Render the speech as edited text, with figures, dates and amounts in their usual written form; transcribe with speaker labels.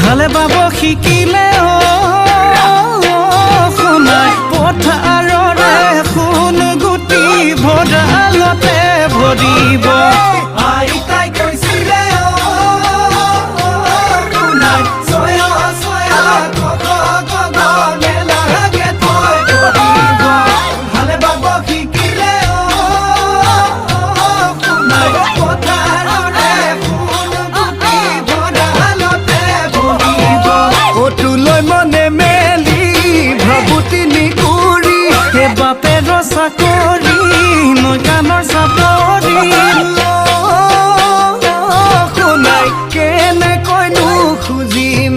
Speaker 1: হালে বাব শিকিলে শুনাই পথাৰৰে সোণ গুটি ভঁৰালতে ভৰিব আইতাই কৈছিলে শুনাই ছয়া ছয়া গগনে লাগে তই ধৰিব হালে বাব শিকিলে শুনাই পথাৰৰে সোণ গুটি ভঁৰালতে ভৰিব অতুলৈ মনে মেলি ভাবুতি নিকুৰি হে বাপেৰ চাকৰি নৈ কাণৰ চাপৰি শুনাই কেনেকৈনো খুজিম